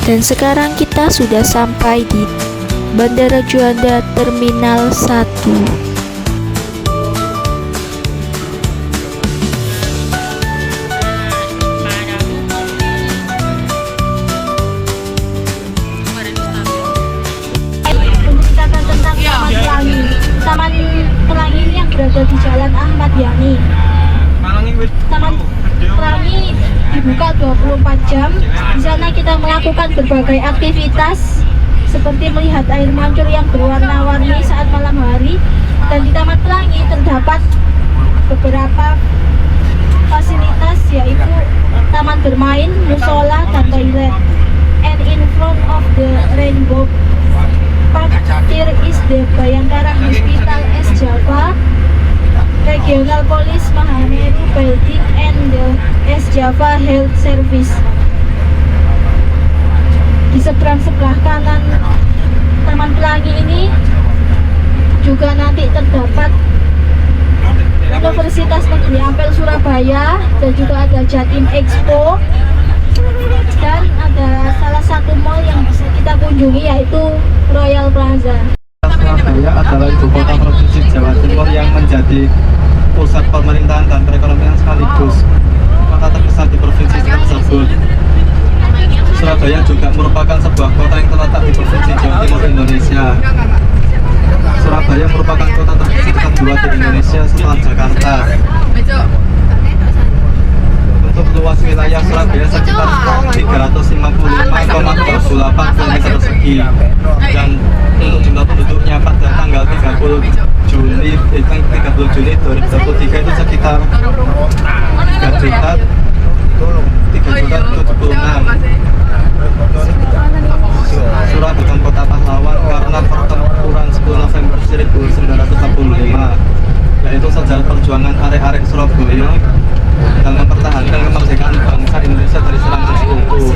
Dan sekarang kita sudah sampai di Bandara Juanda Terminal 1. Taman Pelangi ini yang berada di Jalan Ahmad Yani. Taman Pelangi dibuka 24 jam. Di sana kita melakukan berbagai aktivitas seperti melihat air mancur yang berwarna-warni saat malam hari. Dan di Taman Pelangi terdapat beberapa fasilitas, yaitu taman bermain, musola, dan toilet. And in front of the Rainbow Park there is the Bayangkara Hospital S Java, Regional Police Mahameru Building, and the S Java Health Service. Di seberang kanan Taman Pelangi ini juga nanti terdapat Universitas Negeri Ampel Surabaya, dan juga ada Jatim Expo, dan ada salah satu mall yang bisa kita kunjungi yaitu Royal Plaza. Surabaya adalah ibu kota provinsi Jawa Timur yang menjadi pusat pemerintahan dan perekonomian sekaligus kota terbesar di provinsi tersebut. Surabaya juga merupakan sebuah kota yang terletak di provinsi Jawa Timur Indonesia. Surabaya merupakan kota terbesar kedua di Indonesia setelah Jakarta. Untuk luas wilayah Surabaya sekitar 355,28 km persegi, dan untuk jumlah penduduknya pada tanggal 30 Juni 2023 itu sekitar 3.376.000. Surabaya bukan kota pahlawan karena pertempuran 10 November 1945, yaitu sejarah perjuangan arek-arek Surabaya dalam mempertahankan kemerdekaan bangsa Indonesia dari serangan sekutu.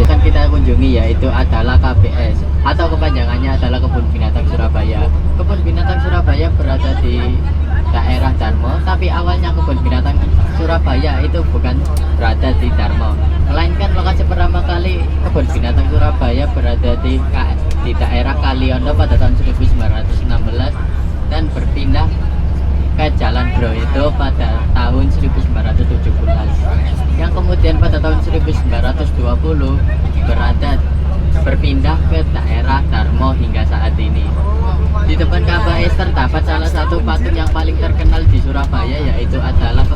Yang kita kunjungi yaitu adalah KBS, atau kepanjangannya adalah Kebun Binatang Surabaya. Kebun Binatang Surabaya berada di daerah Darmo, tapi awalnya Kebun Binatang Surabaya itu bukan berada di Darmo, melainkan lokasi pertama kali Kebun Binatang Surabaya berada di daerah Kaliondo pada tahun 1916 dan berpindah ke Jalan Broedo pada tahun 1917, yang kemudian pada tahun 1920 berpindah ke daerah Darmo hingga saat ini. Di depan KBS terdapat salah satu patung yang paling terkenal di Surabaya, yaitu adalah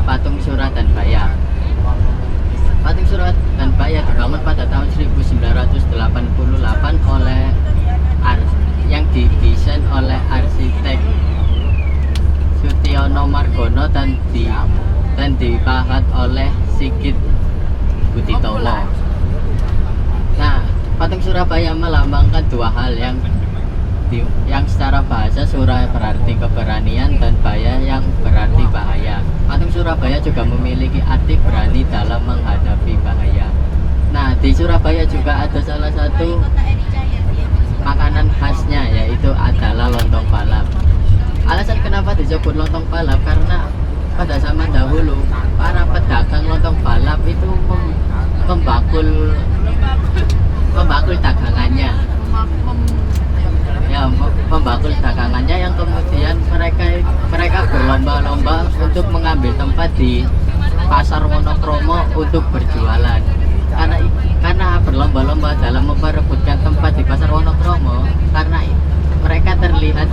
patung Surah dan Baya. Patung Surah dan Baya dibangun pada tahun 1988 oleh yang didesain oleh arsitek Sutiono Margono dan dipahat oleh Sigit Butitomo. Nah, patung Surabaya melambangkan dua hal, yang secara bahasa Surah berarti keberanian dan Baya yang berarti bahaya. Patung Surabaya juga memiliki arti berani dalam menghadapi bahaya. Nah, di Surabaya juga ada salah satu makanan khasnya, yaitu adalah lontong balap. Alasan kenapa disebut lontong balap karena pada zaman dahulu para pedagang lontong balap itu membakul dagangannya, membakul dagangannya yang kemudian mereka berlomba-lomba untuk mengambil tempat di Pasar Wonokromo untuk berjualan. Karena berlomba-lomba dalam memperebutkan tempat di Pasar Wonokromo, karena mereka terlihat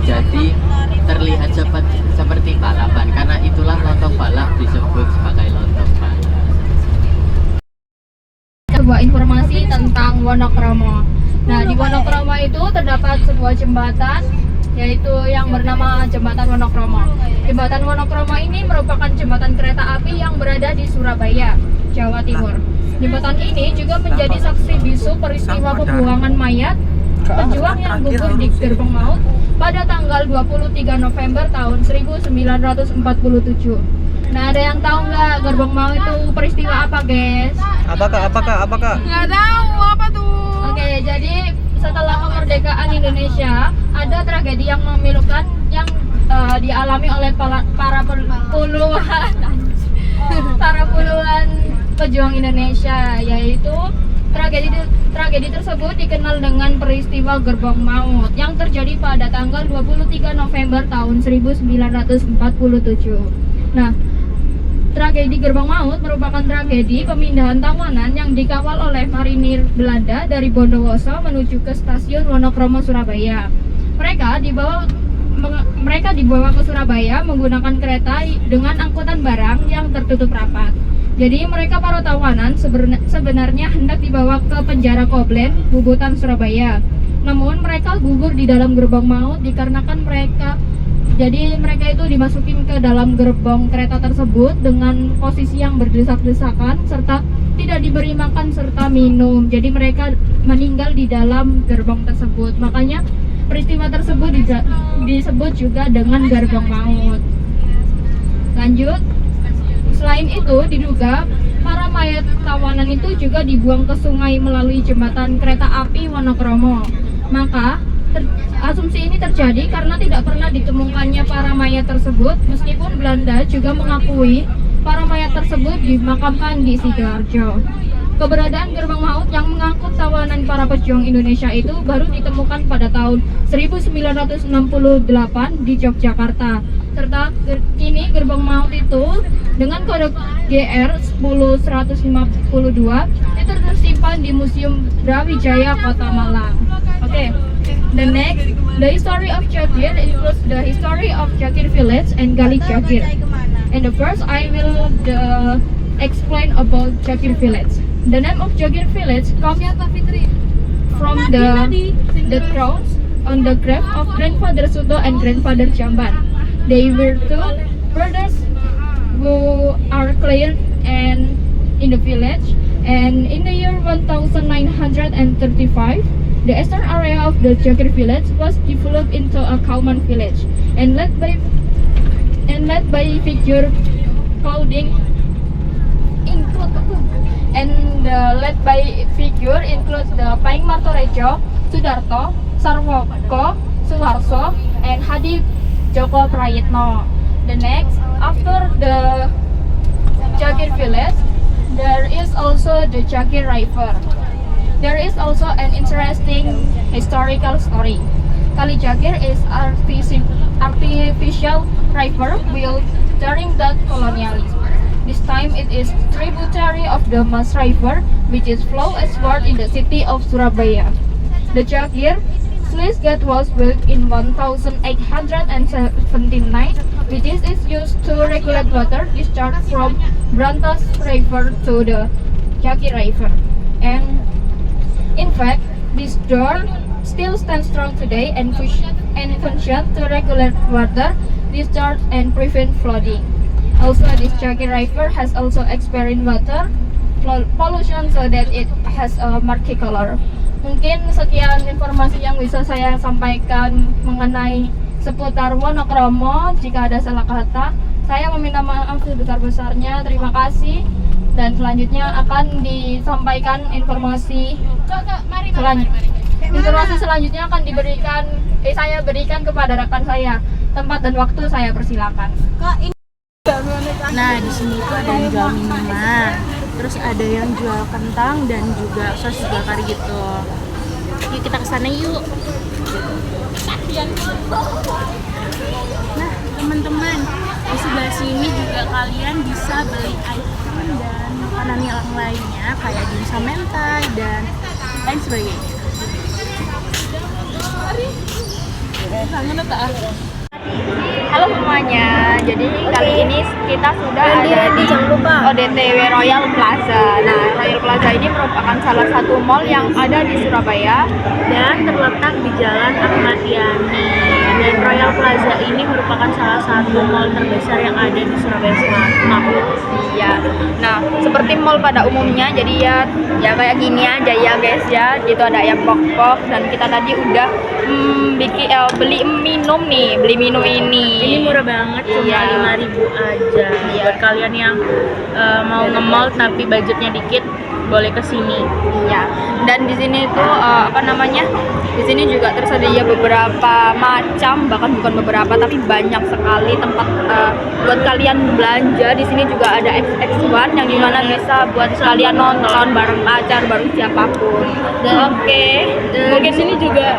seperti balapan. Karena itulah lontong balap disebut sebagai lontong balap. Sebuah informasi tentang Wonokromo. Nah, di Wonokromo itu terdapat sebuah jembatan, yaitu yang bernama Jembatan Wonokromo. Jembatan Wonokromo ini merupakan jembatan kereta api yang berada di Surabaya, Jawa Timur. Jembatan ini juga menjadi saksi bisu peristiwa pembuangan mayat pejuang yang gugur di Gerbang Maut pada tanggal 23 November tahun 1947. Nah, ada yang tahu nggak Gerbang Maut itu peristiwa apa, guys? Apakah? Nggak tahu apa tuh. Oke, jadi setelah kemerdekaan Indonesia ada tragedi yang memilukan yang dialami oleh para puluhan para puluhan pejuang Indonesia, yaitu tragedi tersebut dikenal dengan peristiwa Gerbang Maut yang terjadi pada tanggal 23 November tahun 1947. Nah, tragedi Gerbang Maut merupakan tragedi pemindahan tawanan yang dikawal oleh marinir Belanda dari Bondowoso menuju ke stasiun Wonokromo, Surabaya. Mereka dibawa ke Surabaya menggunakan kereta dengan angkutan barang yang tertutup rapat. Jadi mereka para tawanan sebenarnya hendak dibawa ke penjara Koblen, Bubutan, Surabaya. Namun mereka gugur di dalam gerbang maut dikarenakan mereka itu dimasukin ke dalam gerbong kereta tersebut dengan posisi yang berdesak-desakan serta tidak diberi makan serta minum. Jadi mereka meninggal di dalam gerbong tersebut. Makanya peristiwa tersebut disebut juga dengan gerbang maut. Lanjut. Selain itu, diduga para mayat tawanan itu juga dibuang ke sungai melalui jembatan kereta api Wonokromo. Maka, asumsi ini terjadi karena tidak pernah ditemukannya para mayat tersebut, meskipun Belanda juga mengakui para mayat tersebut dimakamkan di Sidoarjo. Keberadaan gerbang maut yang mengangkut tawanan para pejuang Indonesia itu baru ditemukan pada tahun 1968 di Yogyakarta. Serta kini gerbang maut itu dengan kode GR 10152 itu tersimpan di Museum Brawijaya Kota Malang. Okay. The next, the history of Jakir includes the history of Jakir Village and Gali Jakir. And the first, I will explain about Jakir Village. The name of Jakir Village comes from the crowns on the grave of Grandfather Suto and Grandfather Jamban. They were two brothers who are cleared and in the village, and in the year 1935, the eastern area of the Jakir village was developed into a common village and led by figure clothing includes the Paing Martorejo, Sudarto, Sarwoko, Suharso, and Hadi Joko Prayitno. The next, after the Jakir village, there is also the Jakir River. There is also an interesting historical story. Kali Jakir is artificial river built during that colonialism. This time it is tributary of the Mas River, which is flow eastward in the city of Surabaya. The Jakir sluice gate was built in 1879, which is used to regulate water discharge from Brantas River to the Jakir River. And in fact, this door still stands strong today and function to regulate water discharge and prevent flooding. Also, this Jakir River has also experienced water pollution so that it has a murky color. Mungkin sekian informasi yang bisa saya sampaikan mengenai seputar Wonokromo. Jika ada salah kata, saya meminta maaf sebesar-besarnya. Terima kasih. Dan selanjutnya akan disampaikan informasi selanjutnya akan saya berikan kepada rekan saya. Tempat dan waktu saya persilakan. Nah, di sini tuh ada yang jual minuman, terus ada yang jual kentang dan juga sosis bakar gitu. Yuk kita ke sana yuk. Nah, teman-teman, di sebelah sini juga kalian bisa beli item dan makanan yang lainnya kayak dimsum mentai dan lain sebagainya. Halo semuanya, jadi kali ini kita sudah ada di ODTW Royal Plaza. Nah, Royal Plaza ini merupakan salah satu mall yang ada di Surabaya Dan terletak di Jalan Ahmad Yani. Dan Royal Plaza ini merupakan salah satu mall terbesar yang ada di Surabaya Selatan. ya. Nah, seperti mall pada umumnya, jadi ya kayak gini aja ya guys ya. Gitu ada ayam pok-pok dan kita tadi udah beli minum ini. Ini murah banget, cuma 5.000 aja. Buat kalian yang mau nge-mall tapi budgetnya dikit, boleh ke sini. Ya, dan di sini itu di sini juga tersedia beberapa macam, bahkan bukan beberapa tapi banyak sekali tempat buat kalian belanja. Di sini juga ada XX1 yang dimana bisa buat kalian nonton bareng pacar, bareng siapapun. Oke, Mungkin sini juga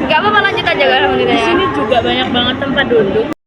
nggak apa-apa, lanjut aja kan. di sini juga banyak banget tempat duduk.